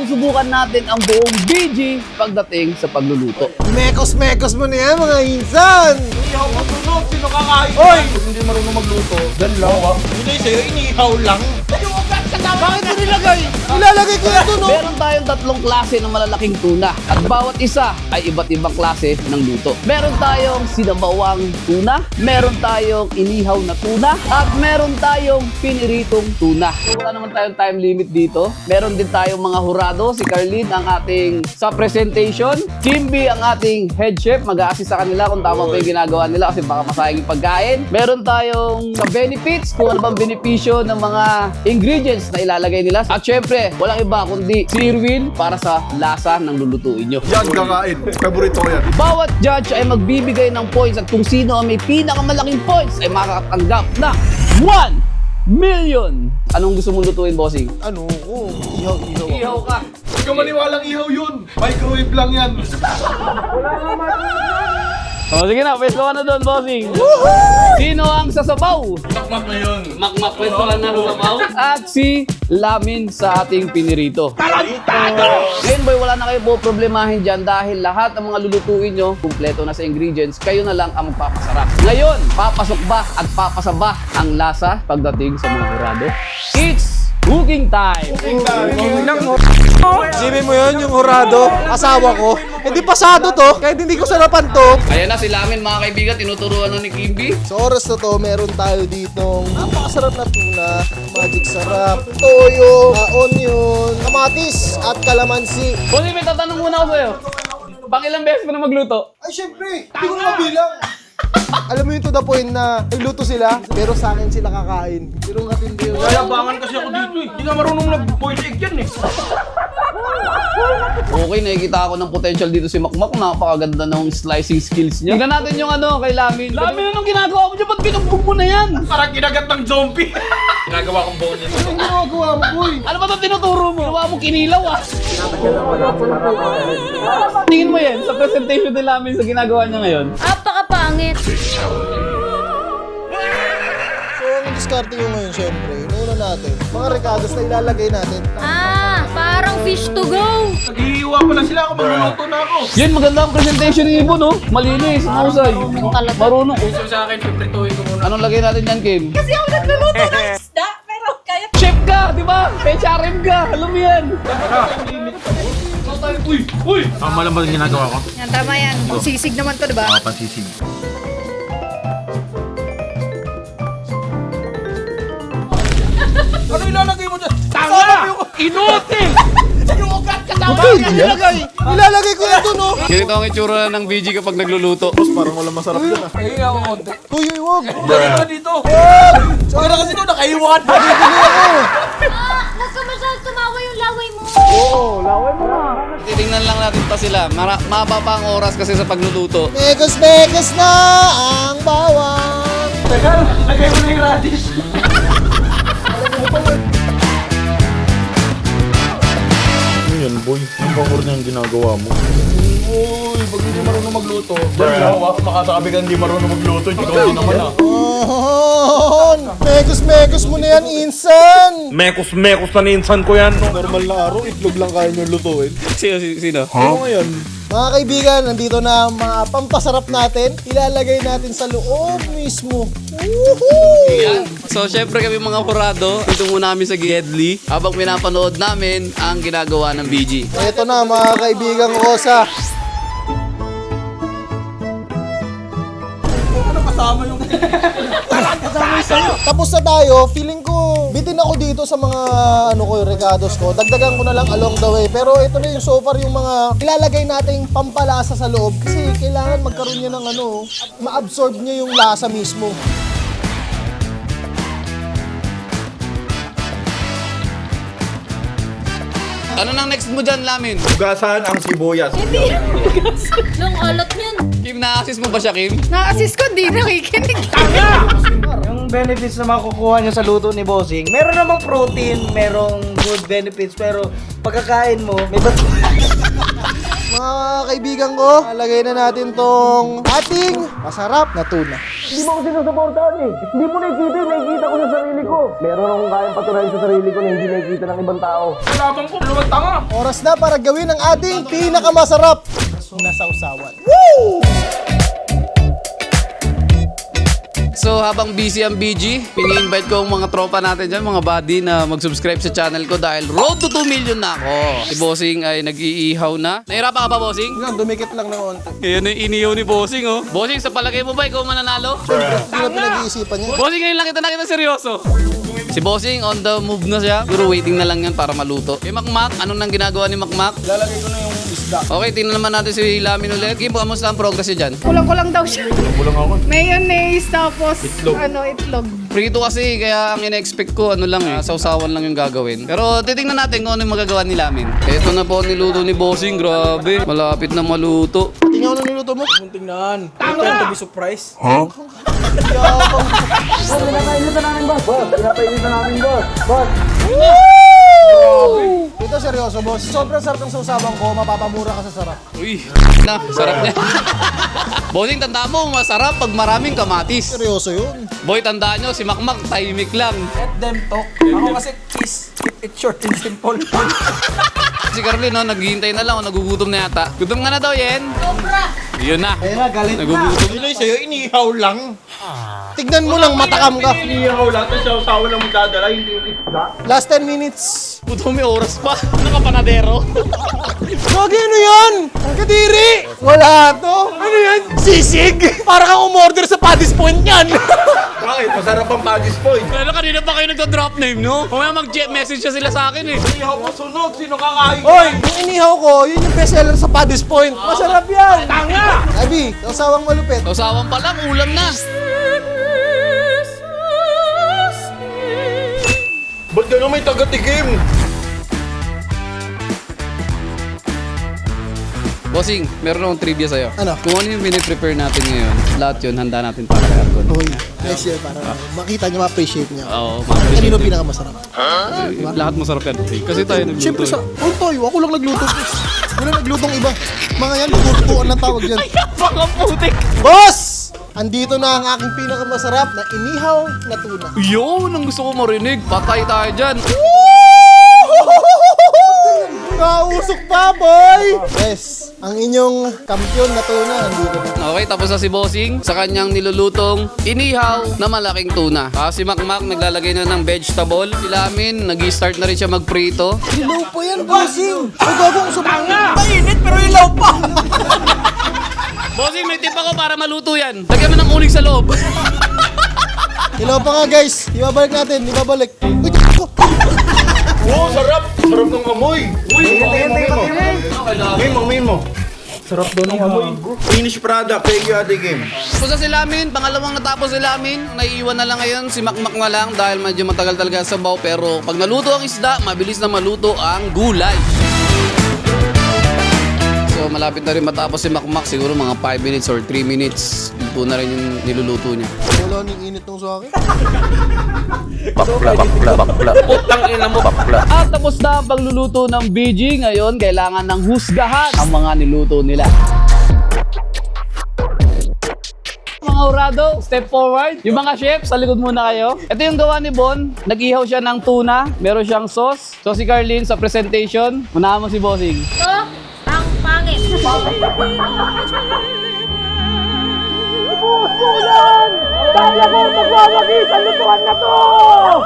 susubukan natin ang buong BG pagdating sa pagluluto. Mekos-mekos mo na yan, mga insan! Inihaw mo sunod, sino kakain? Oy! Hindi marunong magluto. Dalawa. Hindi sa'yo, inihaw lang. Bakit mo nilagay? Ilalagay ko ito, no? Meron tayong tatlong klase ng malalaking tuna at bawat isa ay iba't ibang klase ng luto. Meron tayong sinabawang tuna, meron tayong inihaw na tuna, at meron tayong piniritong tuna. Wala naman tayong time limit dito. Meron din tayong mga hurado, si Carlene ang ating sa presentation, Kimby ang ating head chef, mag-a-assist sa kanila kung tama pa yung ginagawa nila kasi baka masayang yung pagkain. Meron tayong sa benefits, kung ano bang benepisyo ng mga ingredients na ilalagay nila. At syempre, walang iba kundi si Irwin para sa lasa ng lulutuin nyo. Yan, kakain. Favorito ko yan. Bawat judge ay magbibigay ng points at kung sino ang may pinakamalaking points ay makakatanggap ng 1 million. Anong gusto mong lutuin, bossing? Ano? Oh, ihaw-ihaw. Ihaw ka. Huwag ka maniwalang ihaw yun. Microwave lang yan. O sige na, pwesto ka na doon, bossing. Sino ang sasabaw? Makmak na yun. Makmak, pwesto ka na sasabaw. At si Lamin sa ating pinirito. Ngayon boy, wala na kayo po problemahin dyan dahil lahat ng mga lulutuin nyo, kumpleto na sa ingredients, kayo na lang ang magpapasarap. Ngayon, papasok ba at papasaba ang lasa pagdating sa mga hurado? It's cooking time! Isipin mo yun, yung hurado, asawa ko. Hindi pasado to, kahit hindi ko sarapan to. Ayan na si Lamin mga kaibigan, tinuturuan na ni Kimby. Sa oras na to, meron tayo ditong napakasarap na tuna, magic sarap, toyo, onion, kamatis, at kalamansi. Bossing, may tatanong muna ako sa'yo. Pang ilang beses mo na magluto? Ay, syempre, hindi ko na mabilang. Alam mo yun to the point na nagluto sila, pero sa akin sila kakain. Pero katindi yun. Yabangan kasi ako dito eh. Hindi nga marunong nag-boil egg yan eh. Okay, nakikita ako ng potential dito si Makmak. Napakaganda ng slicing skills niya. Tingnan natin yung ano kay Lamin. Lamin, anong ginagawa mo dyan? Ba't binugbog mo na yan? Parang kinagat ng zombie. Ginagawa kong bonus. Anong ginagawa mo, boy? Ano ba ito tinuturo mo? Ginawa mo kinilaw ah. Tingin mo yan sa presentation ni Lamin sa ginagawa niya ngayon. Napakapangit. So, ang diskarte ko ngayon, syempre, inuuna natin, mga recados na ilalagay natin. Parang fish to go. Naghihiwa pa lang sila ako. Magluluto na ako. Yan, maganda ang presentation ni Ibo, no? Malinis, mahusay. Marunong. Gusto sa akin, piprituhin ko muna. Anong lagay natin yan, Kim? Kasi ako nagluluto ng isda, pero kaya... Chef ka, di ba? PHRM ka. Alam mo yan. Uy! Uy! Tama lang ba yung ginagawa ko? Yan, tama yan. Sisig naman to, diba? Pansisig. Ano ilalagay mo dyan? Tanga! Inutil! Yung ugat kasama Okay, ilalagay ko ito, no? Ganito ang itsura ng VG kapag nagluluto. Parang walang masarap yan ah. Kaya ako konti. Uy, huwag. Dali ka dito. Huwag na kasi doon, nakaiwan. Nasa masyadong tumawa yung laway mo. Titingnan lang natin pa sila. Mababa ang oras kasi sa pagluluto. Megos-megos na ang bawang. Teka, lagay mo na yung radish. Ano yan, boy? Ang bangor niya ang ginagawa mo. Uy, pag hindi marunong magluto. Dalawa, makasabi ka hindi marunong magluto. Ikaw din naman ah. Megos-megos mo na yan, insan. Mekos na ninsan ko yan. Normal na araw, itlog lang kaya nyo lutuin. Sino? Ano ngayon? Mga kaibigan, nandito na ang mga pampasarap natin. Ilalagay natin sa loob mismo. Woohoo! Yan. So, syempre kami mga hurado, dito muna kami sa Gedli habang pinapanood namin ang ginagawa ng BG. Ito na mga kaibigan ko sa... Ano kasama yung... Tapos na tayo, feeling ko bitin ako dito sa mga ano ko, recados ko. Dagdagan ko na lang along the way. Pero ito na yung so far yung mga ilalagay nating pampalasa sa loob. Kasi kailangan magkaroon niya ng ano, ma-absorb niya yung lasa mismo. Ano nang next mo dyan, Lamin? Hugasan ang sibuyas. Nung alat niyan. Kim, na-assist mo ba siya, Kim? Na-assist ko, di nakikinig. Yung benefits na makukuha nyo sa luto ni Bossing, meron namang protein, merong good benefits, pero pagkakain mo, may bato. mga kaibigan ko, lagay na natin tong ating masarap na tuna. Hindi mo ako sinusuportahan eh. Hindi mo nakikita ko sa sarili ko. Meron akong kayang patunayan sa sarili ko na hindi nakikita ng ibang tao. Labang ko, luwag tanga. Oras na para gawin ang ating pinakamasarap na sausawan. Woo! So habang busy ang BG, pini-invite ko ang mga tropa natin dyan, mga buddy na mag-subscribe sa channel ko dahil road to 2 million na ako. Si Bossing ay nag-iihaw na. Nahirapan ka ba, Bossing? Yan, dumikit lang ng onte. Ayan yung inihaw ni Bossing, oh. Bossing, sa palagay mo ba ikaw mananalo? Hindi na pinag-iisipan niya. Bossing, ngayon lang kita nakita seryoso. Si Bossing, on the move na siya. Siguro waiting na lang yan para maluto. Eh, Makmak, anong nang ginagawa ni Makmak? Lalagay ko na yung isda. Okay, tingnan naman natin si Lamin ulit. Kim, kamusta ang progress niya dyan? Kulang-kulang daw siya. Kulang ako. Mayonnaise, tapos Itlog. itlog. Prito kasi, kaya ang ina-expect ko, ano lang sausawan lang yung gagawin. Pero titingnan natin kung ano yung magagawa ni Lamin. Ito na po ang niluto ni Bossing, grabe. Malapit na maluto. Tingnan mo na niluto mo. Kung tingnan. Tama to be surprised. Pinapainitan namin, boss. Boss, pinapainitan namin, boss. Boss. Ito seryoso, boss. Sobrang sarap ng sausawan ko, mapapamura ka sa sarap. Uy, na, sarap niya. Bossing, tandaan mo, masarap pag maraming kamatis. Seryoso yun. Boy, tandaan nyo, si Makmak, tahimik lang. Let them talk. Ako kasi kiss. Keep it short and simple. Si Carlin, no, naghihintay na lang, nagugutom na yata. Gutom ka na daw, Yen. Sobra. Yun na. Ayun na, galit na. Nagugutom. Tuloy sa'yo, inihaw lang. Tignan mo lang, matakam ka. Inihaw lang, tapos sausawan lang magdadala, hindi yung isda. Last 10 minutes. Puto, may oras pa. Ano ka, panadero? Gagi, ano yan? Kadiri! Wala to. Ano yan? Sisig! Para kang umorder sa Paddy's Point yan. Bakit? Masarap ang Paddy's Point. Kaya kanina pa kayo nagka-drop name, no? Mamaya mag-message siya sila sa akin, eh. Inihaw mo sunog, sino kakain? Hoy, yung inihaw ko, yun yung bestseller sa Paddy's Point. Masarap yan. Tanga! Abi, sausawang malupit. Usawan pa lang, ulam na. Ba't gano'n may taga-tikim? Bossing, meron akong trivia sa'yo. Ano? Kung ano yung mini-prepare natin ngayon, lahat yun, handa natin para kay Argon. Hoy, next year para makita niya, ma-appreciate niya. Oo, Kanino pinakamasarap? lahat masarap yan. Kasi tayo nagluto. Siyempre sa... Oh, toy, ako lang nagluto. Wala naglutong iba. Mga yan, lutuan ng tawag yan. Baka putik! Boss! Andito na ang aking pinakamasarap na inihaw na tuna. Yun, ang gusto ko marinig. Patay tayo dyan. Nausok pa, boy! Yes, ang inyong kampiyon na tuna andito na. Okay, tapos na si Bossing sa kanyang nilulutong inihaw na malaking tuna. Si Makmak naglalagay na ng vegetable. Si Lamin, nag-start na rin siya magprito. Ilaw pa yan, bossing! Ay, gagawin sa mga... Mainit pero ilaw pa! Bossing, may tip ako para maluto yan. Lagyan mo ng uling sa loob. Ilaw pa nga, guys. Ibabalik natin, ibabalik. Uy, ko! Oo, sarap! Sarap ng amoy! Uy, amoy mo. Sarap daw ng amoy. Finished product, thank you, Ate Kim. Tapos na si Lamin, pangalawang natapos si Lamin. Naiiwan na lang ngayon, si Makmak na lang dahil medyo matagal talaga sa sabaw. Pero pag naluto ang isda, mabilis na maluto ang gulay. So malapit na rin matapos si Makmak, siguro mga 5 minutes or 3 minutes. Luto na rin yung niluluto niya. Wala ning init nung sa akin. At tapos na ang pagluluto ng BG. Ngayon, kailangan ng husgahan ang mga niluto nila. Mga urado, step forward. Yung mga chef, sa likod muna kayo. Ito yung gawa ni Bon. Nag-ihaw siya ng tuna. Meron siyang sauce. So si Carlin sa presentation. Unahan mo si Bossing. Ito, ang pangit.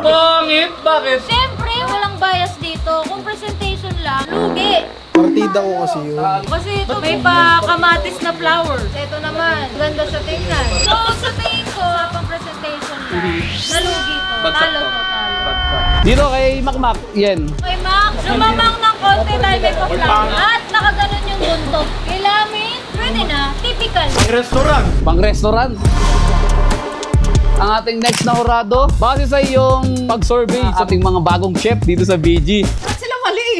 Pangit! Bakit? Siyempre, walang bias dito. Kung presentation lang, lugi. Partida ko kasi yun. Kasi ito, may pa kamatis na flowers. Ito naman, ganda sa tingnan. So, sa tingin ko, pang presentation lang, nalugi to. Bagsak Talo to. to, talo. Dito kay Makmak, yan. Okay, Max, lumamang ng konti dahil may pa-flower. At nakaganon yung buntot. Ilamin, pwede na. Typical. Restaurant. Pang restaurant. Ang ating next na hurado, base sa iyong pag-survey sa ating mga bagong chef dito sa BG. Ba't sila mali?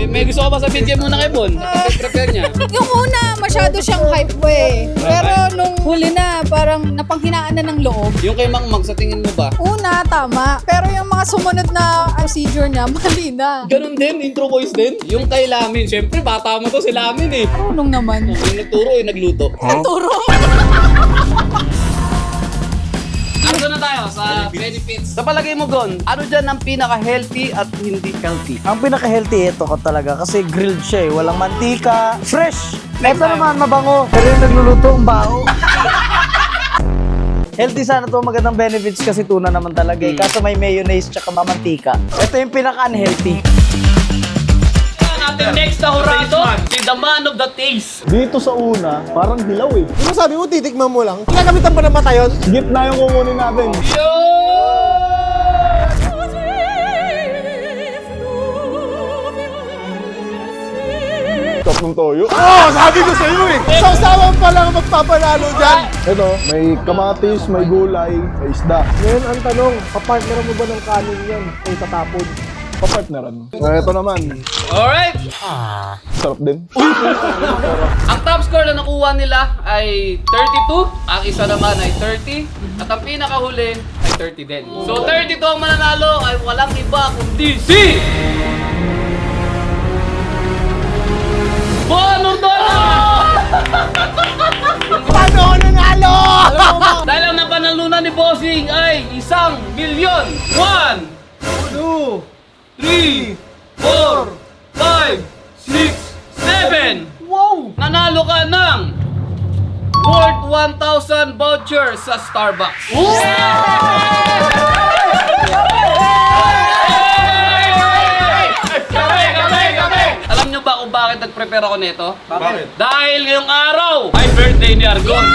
May gusto ko ba sabihin kayo muna kay Bon? Prepare niya. Yung una, masyado siyang hype way. Pero nung huli na, parang napanghinaan na ng loob. Yung kay Mang Mang, sa tingin mo ba? Una, tama. Pero yung mga sumunod na procedure niya, mali na. Ganun din, intro voice din. Yung kay Lamin, syempre bata mo to si Lamin eh. Marunong naman. Yung nagturo, yung nagluto. Turo. Ano na tayo sa benefits? Sa palagay mo, Gon, ano dyan ang pinaka-healthy at hindi healthy? Ang pinaka-healthy ito ko talaga kasi grilled siya eh. Walang mantika, fresh. Ito naman mabango. Pero yung nagluluto ang baho. Healthy sana to, magandang benefits kasi tuna naman talaga eh. Kaso may mayonnaise tsaka mamantika. Ito yung pinaka-unhealthy. Ating next na hurado, si the man of the taste. Dito sa una, parang hilaw eh. Di ba sabi mo, titikman mo lang? Kinagamitan pa ng mata yun? Gitna yung kukunin natin. Top ng toyo. Sabi ko sa'yo eh! Sausawan pa lang magpapanalo dyan. Ito, may kamatis, may gulay, may isda. Ngayon ang tanong, kapartner mo ba ng kanin yan? O tatapon? Papartneran. Ito naman, Alright! sarap din. Ang top score na nakuha nila ay 32, ang isa naman ay 30, at ang pinakahuli ay 30 din. So 32 ang mananalo ay walang iba kundi si... Bono Dono! Paano ako nanalo? Dahil ang napanalunan ni Bossing ay 1 milyon! 1, 2, 3, 4, 5, 6, 7! Wow! Nanalo ka ng worth 1,000 vouchers sa Starbucks. Alam nyo ba kung bakit nag-prepare ako nito? Bakit? Dahil ngayong araw ay birthday ni Argon.